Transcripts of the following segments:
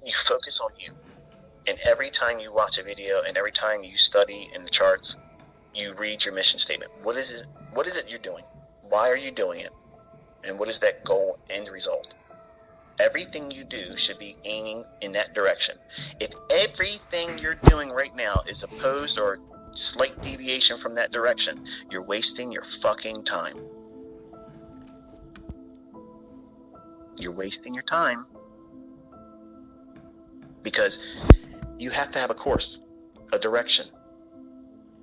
you focus on you. And every time you watch a video and every time you study in the charts, you read your mission statement. What is it you're doing? Why are you doing it? And what is that goal end result? Everything you do should be aiming in that direction. If everything you're doing right now is opposed or slight deviation from that direction, you're wasting your fucking time. You're wasting your time. Because you have to have a course, a direction.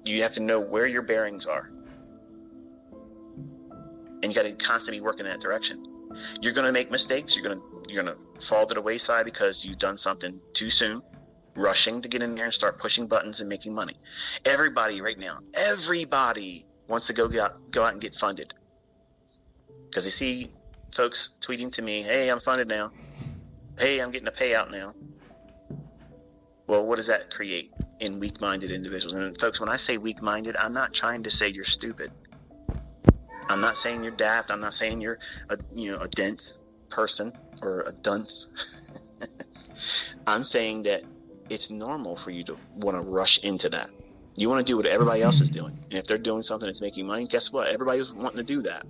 You have to know where your bearings are. And you got to constantly work in that direction. You're going to make mistakes. You're going to fall to the wayside because you've done something too soon, rushing to get in there and start pushing buttons and making money. Everybody right now, everybody wants to go out and get funded because they see folks tweeting to me, "Hey, I'm funded now. Hey, I'm getting a payout now." Well, what does that create in weak-minded individuals? And folks, when I say weak-minded, I'm not trying to say you're stupid. I'm not saying you're daft. I'm not saying you're a dense person or a dunce. I'm saying that it's normal for you to want to rush into that. You want to do what everybody else is doing. And if they're doing something that's making money, guess what? Everybody's wanting to do that.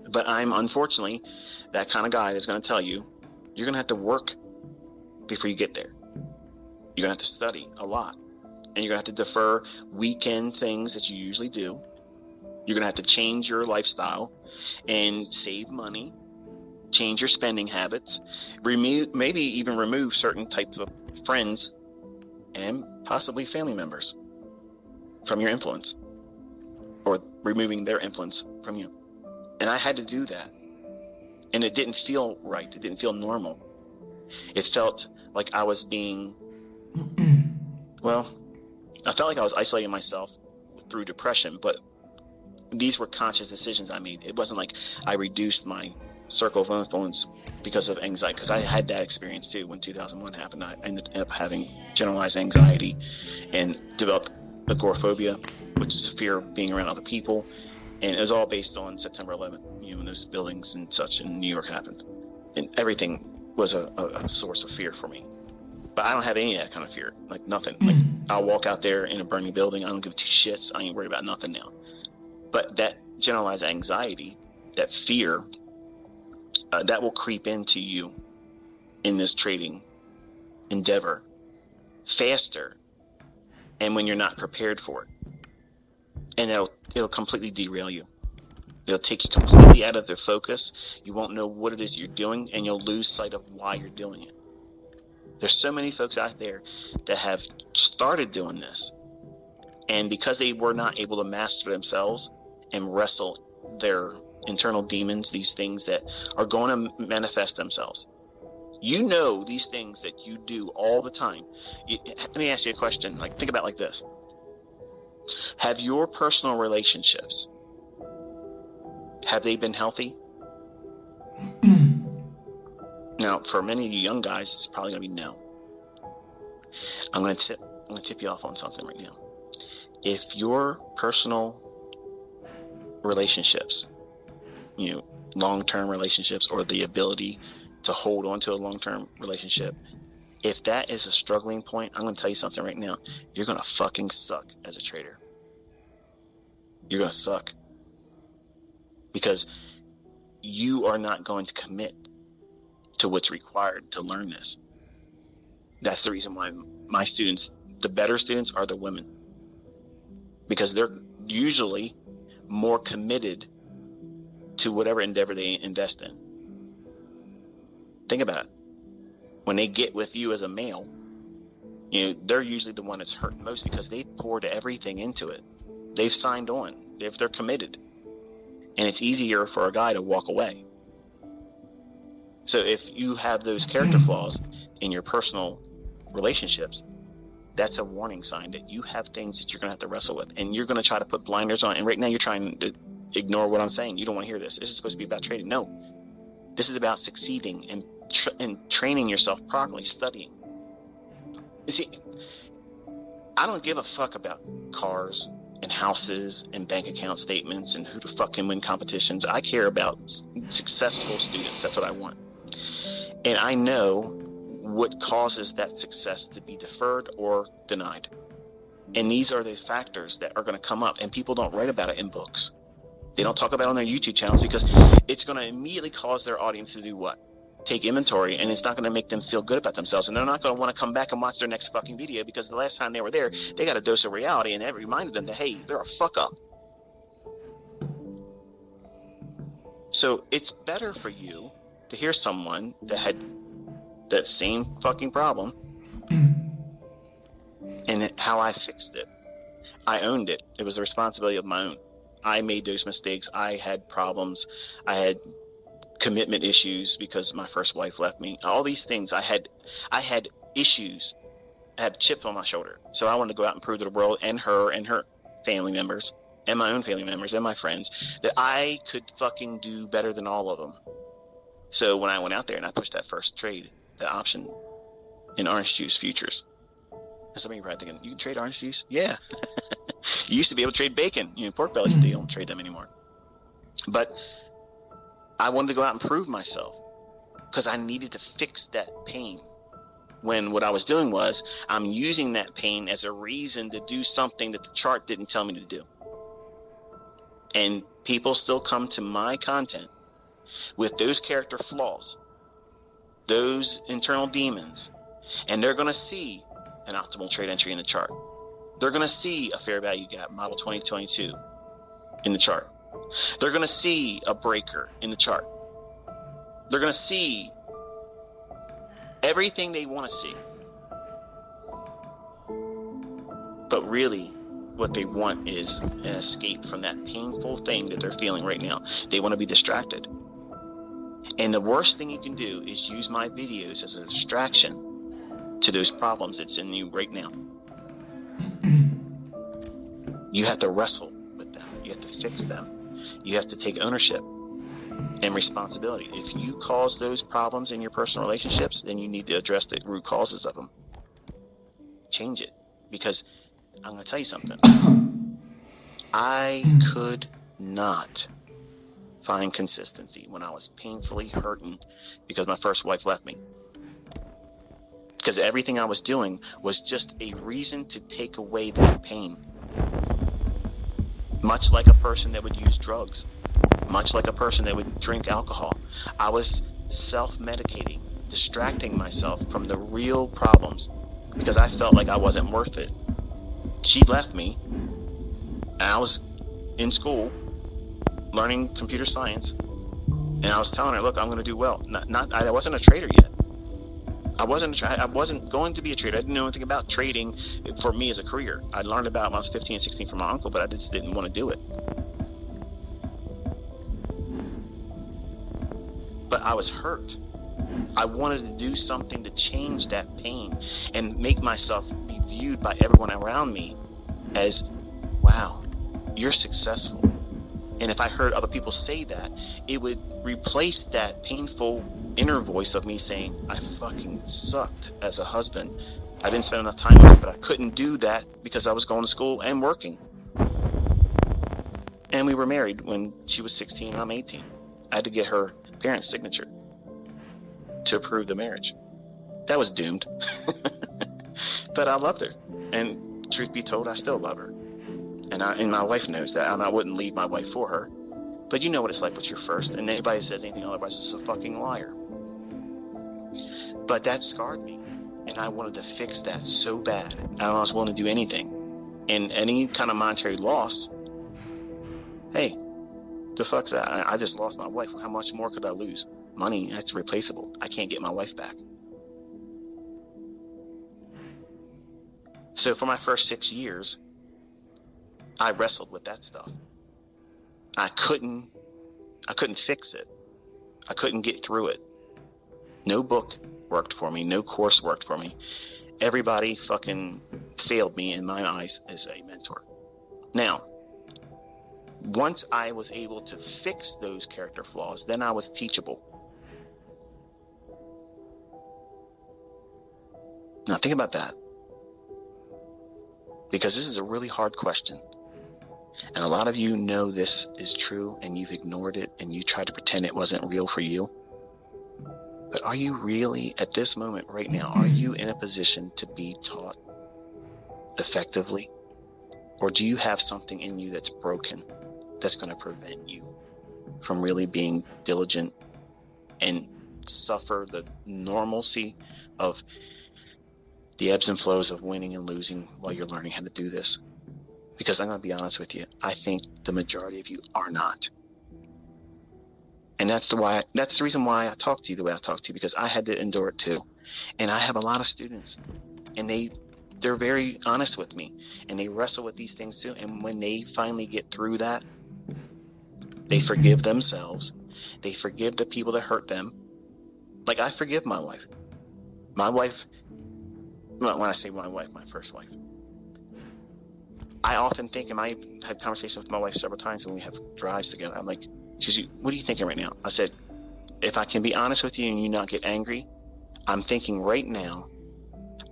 But I'm unfortunately that kind of guy that's going to tell you, you're going to have to work before you get there. You're going to have to study a lot. And you're going to have to defer weekend things that you usually do. You're going to have to change your lifestyle and save money, change your spending habits, maybe even remove certain types of friends and possibly family members from your influence, or removing their influence from you. And I had to do that. And it didn't feel right. It didn't feel normal. It felt like I was being, I felt like I was isolating myself through depression, but these were conscious decisions I made. It wasn't like I reduced my circle of influence because of anxiety, because I had that experience too. When 2001 happened, I ended up having generalized anxiety and developed agoraphobia, which is a fear of being around other people. And it was all based on September 11th, when those buildings and such in New York happened. And everything was a source of fear for me. But I don't have any of that kind of fear, like nothing. Like I'll walk out there in a burning building. I don't give two shits. I ain't worried about nothing now. But that generalized anxiety, that fear, that will creep into you in this trading endeavor faster, and when you're not prepared for it. And it'll completely derail you. It'll take you completely out of their focus. You won't know what it is you're doing, and you'll lose sight of why you're doing it. There's so many folks out there that have started doing this, and because they were not able to master themselves and wrestle their internal demons, these things that are going to manifest themselves. These things that you do all the time. Let me ask you a question. Think about it like this. Have your personal relationships, have they been healthy? Now, for many of you young guys, it's probably going to be no. I'm going to tip you off on something right now. If your personal relationships, long-term relationships, or the ability to hold on to a long-term relationship, if that is a struggling point, I'm going to tell you something right now. You're going to fucking suck as a trader. You're going to suck. Because you are not going to commit to what's required to learn this. That's the reason why my students, the better students, are the women. Because they're usually more committed to whatever endeavor they invest in. Think about it. When they get with you as a male, they're usually the one that's hurt most because they poured everything into it. They've signed on. They're committed. And it's easier for a guy to walk away. So if you have those character flaws in your personal relationships, that's a warning sign that you have things that you're going to have to wrestle with. And you're going to try to put blinders on. And right now you're trying to ignore what I'm saying. You don't want to hear this. This is supposed to be about trading. No. This is about succeeding and training yourself properly, studying. You see, I don't give a fuck about cars and houses and bank account statements and who the fuck can win competitions. I care about successful students. That's what I want. And I know what causes that success to be deferred or denied. And these are the factors that are going to come up, and people don't write about it in books. They don't talk about it on their YouTube channels because it's going to immediately cause their audience to do what? Take inventory, and it's not going to make them feel good about themselves. And they're not going to want to come back and watch their next fucking video because the last time they were there, they got a dose of reality, and it reminded them that, hey, they're a fuck up. So it's better for you to hear someone that had that same fucking problem and how I fixed it. I owned it. It was the responsibility of my own. I made those mistakes. I had problems. I had commitment issues because my first wife left me. All these things. I had issues. I had chips on my shoulder. So I wanted to go out and prove to the world and her family members and my own family members and my friends that I could fucking do better than all of them. So when I went out there and I pushed that first trade, the option in orange juice futures, and some of you are probably thinking, you can trade orange juice? Yeah. You used to be able to trade bacon, pork bellies, but they don't trade them anymore. But I wanted to go out and prove myself because I needed to fix that pain. When what I was doing was I'm using that pain as a reason to do something that the chart didn't tell me to do. And people still come to my content with those character flaws, those internal demons, and they're going to see an optimal trade entry in the chart. They're going to see a fair value gap, model 2022 in the chart. They're going to see a breaker in the chart. They're going to see everything they want to see. But really, what they want is an escape from that painful thing that they're feeling right now. They want to be distracted. And the worst thing you can do is use my videos as a distraction to those problems that's in you right now. You have to wrestle with them. You have to fix them. You have to take ownership and responsibility. If you cause those problems in your personal relationships, then you need to address the root causes of them. Change it. Because I'm going to tell you something. I could not find consistency when I was painfully hurting because my first wife left me. Because everything I was doing was just a reason to take away that pain. Much like a person that would use drugs, much like a person that would drink alcohol. I was self-medicating, distracting myself from the real problems because I felt like I wasn't worth it. She left me, and I was in school learning computer science, and I was telling her, look, I'm going to do well. I wasn't a trader yet. I wasn't going to be a trader. I didn't know anything about trading for me as a career. I learned about it when I was 15 and 16 from my uncle, but I just didn't want to do it. But I was hurt. I wanted to do something to change that pain and make myself be viewed by everyone around me as, wow, you're successful. And if I heard other people say that, it would replace that painful inner voice of me saying, I fucking sucked as a husband. I didn't spend enough time with her, but I couldn't do that because I was going to school and working. And we were married when she was 16 and I'm 18. I had to get her parents' signature to approve the marriage. That was doomed. But I loved her. And truth be told, I still love her. And my wife knows that. I wouldn't leave my wife for her. But you know what it's like with your first. And anybody that says anything otherwise is a fucking liar. But that scarred me. And I wanted to fix that so bad. And I was willing to do anything. And any kind of monetary loss, hey, the fuck's that? I just lost my wife. How much more could I lose? Money, that's replaceable. I can't get my wife back. So for my first 6 years, I wrestled with that stuff. I couldn't fix it. I couldn't get through it. No book worked for me. No course worked for me. Everybody fucking failed me in my eyes as a mentor. Now, once I was able to fix those character flaws, then I was teachable. Now think about that. Because this is a really hard question. And a lot of you know this is true and you've ignored it and you tried to pretend it wasn't real for you. But are you really, at this moment right now, are you in a position to be taught effectively? Or do you have something in you that's broken that's going to prevent you from really being diligent and suffer the normalcy of the ebbs and flows of winning and losing while you're learning how to do this? Because I'm going to be honest with you, I think the majority of you are not. And that's the reason why I talk to you the way I talk to you, because I had to endure it too. And I have a lot of students, and they're very honest with me, and they wrestle with these things too. And when they finally get through that, they forgive themselves. They forgive the people that hurt them. Like, I forgive my wife. My wife, when I say my wife, my first wife, I often think, and I had conversations with my wife several times when we have drives together. I'm like, what are you thinking right now? I said, if I can be honest with you and you not get angry, I'm thinking right now,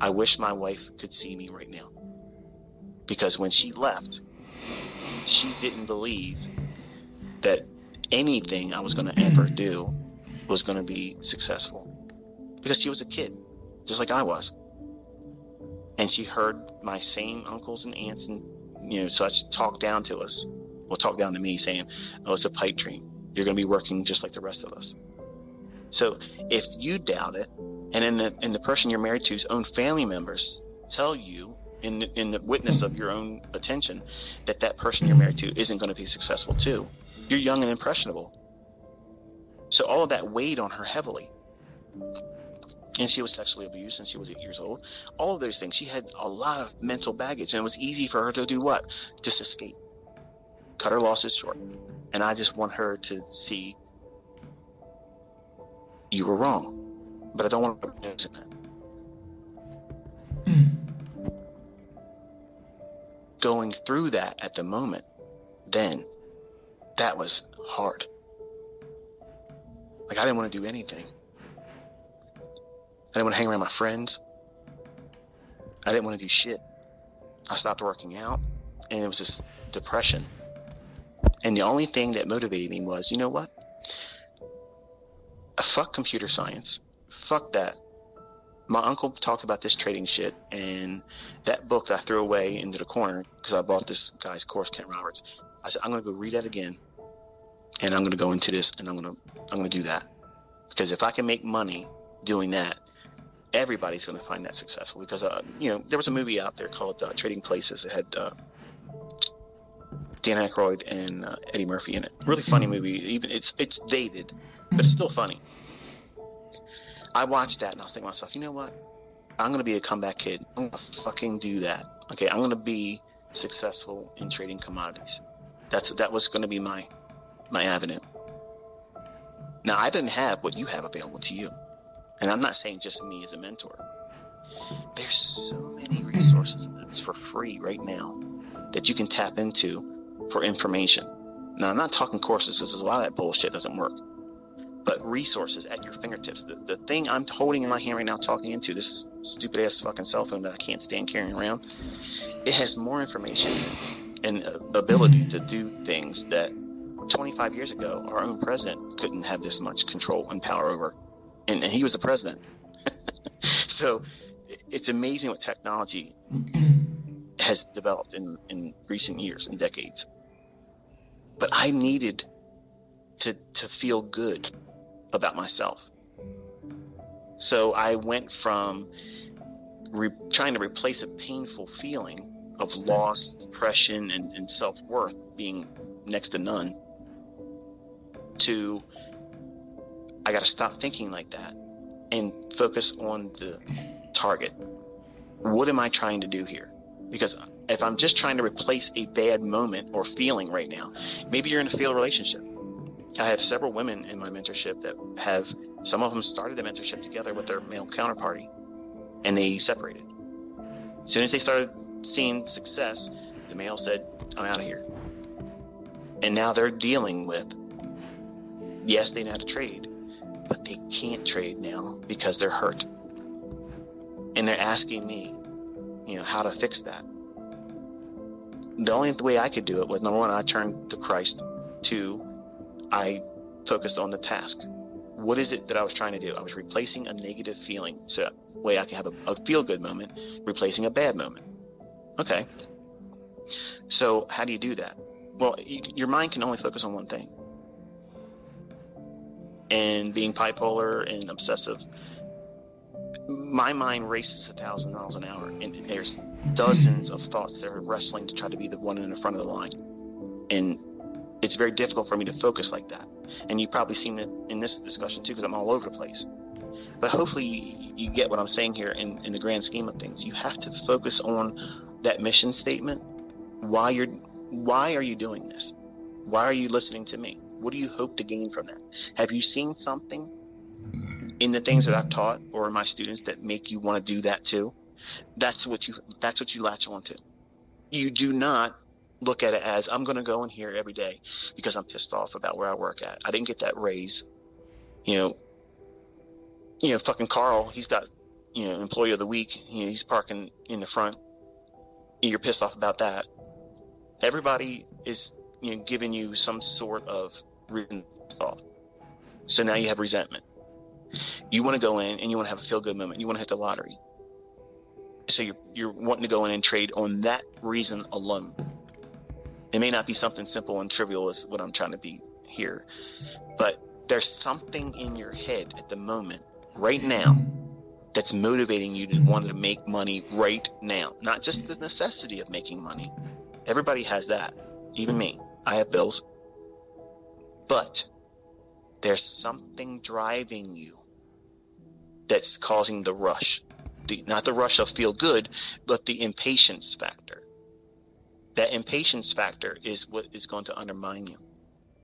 I wish my wife could see me right now. Because when she left, she didn't believe that anything I was going to ever do was going to be successful. Because she was a kid, just like I was. And she heard my same uncles and aunts and such talk down to us. Well, talk down to me saying, oh, it's a pipe dream. You're going to be working just like the rest of us. So if you doubt it, and in the person you're married to's own family members tell you in the witness of your own attention that person you're married to isn't going to be successful too, you're young and impressionable. So all of that weighed on her heavily. And she was sexually abused and she was 8 years old. All of those things. She had a lot of mental baggage, and it was easy for her to do what? Just escape. Cut her losses short. And I just want her to see you were wrong. But I don't want her to notice that. Going through that at the moment, then that was hard. Like, I didn't want to do anything. I didn't want to hang around my friends. I didn't want to do shit. I stopped working out, and it was this depression. And the only thing that motivated me was, you know what? Fuck computer science. Fuck that. My uncle talked about this trading shit, and that book that I threw away into the corner because I bought this guy's course, Ken Roberts. I said, I'm going to go read that again, and I'm going to go into this, and I'm going to do that. Because if I can make money doing that, everybody's going to find that successful. Because there was a movie out there called Trading Places. It had Dan Aykroyd and Eddie Murphy in it. Really funny movie. Even it's dated, but it's still funny. I watched that and I was thinking to myself, you know what? I'm going to be a comeback kid. I'm going to fucking do that. Okay, I'm going to be successful in trading commodities. That was going to be my avenue. Now, I didn't have what you have available to you. And I'm not saying just me as a mentor. There's so many resources that's for free right now that you can tap into for information. Now, I'm not talking courses because a lot of that bullshit doesn't work. But resources at your fingertips. The thing I'm holding in my hand right now, talking into, this stupid ass fucking cell phone that I can't stand carrying around, it has more information and ability to do things that 25 years ago, our own president couldn't have this much control and power over. And he was the president. So it's amazing what technology has developed in recent years and decades. But I needed to feel good about myself. So I went from trying to replace a painful feeling of loss, depression, and self-worth being next to none, to I got to stop thinking like that and focus on the target. What am I trying to do here? Because if I'm just trying to replace a bad moment or feeling right now, maybe you're in a failed relationship. I have several women in my mentorship that some of them started the mentorship together with their male counterparty, and they separated. As soon as they started seeing success, the male said, I'm out of here. And now they're dealing with, yes, they know how to trade, but they can't trade now because they're hurt. And they're asking me, how to fix that. The only way I could do it was, number one, I turned to Christ. Two, I focused on the task. What is it that I was trying to do? I was replacing a negative feeling so that way I can have a feel-good moment, replacing a bad moment. Okay. So how do you do that? Well, your mind can only focus on one thing. And being bipolar and obsessive, my mind races 1,000 miles an hour, and there's dozens of thoughts that are wrestling to try to be the one in the front of the line. And it's very difficult for me to focus like that. And you've probably seen it in this discussion too, because I'm all over the place. But hopefully you get what I'm saying here in the grand scheme of things. You have to focus on that mission statement. Why are you doing this? Why are you listening to me? What do you hope to gain from that? Have you seen something in the things that I've taught or my students that make you want to do that too? That's what you latch on to. You do not look at it as, I'm going to go in here every day because I'm pissed off about where I work at. I didn't get that raise. Fucking Carl, he's got, employee of the week. He's parking in the front. You're pissed off about that. Everybody is, giving you some sort of reason off. So now you have resentment. You want to go in and you want to have a feel-good moment. You want to hit the lottery. So you're wanting to go in and trade on that reason alone. It may not be something simple and trivial as what I'm trying to be here, but there's something in your head at the moment, right now, that's motivating you to want to make money right now. Not just the necessity of making money. Everybody has that. Even me. I have bills. But there's something driving you that's causing the rush. Not the rush of feel good, but the impatience factor. That impatience factor is what is going to undermine you.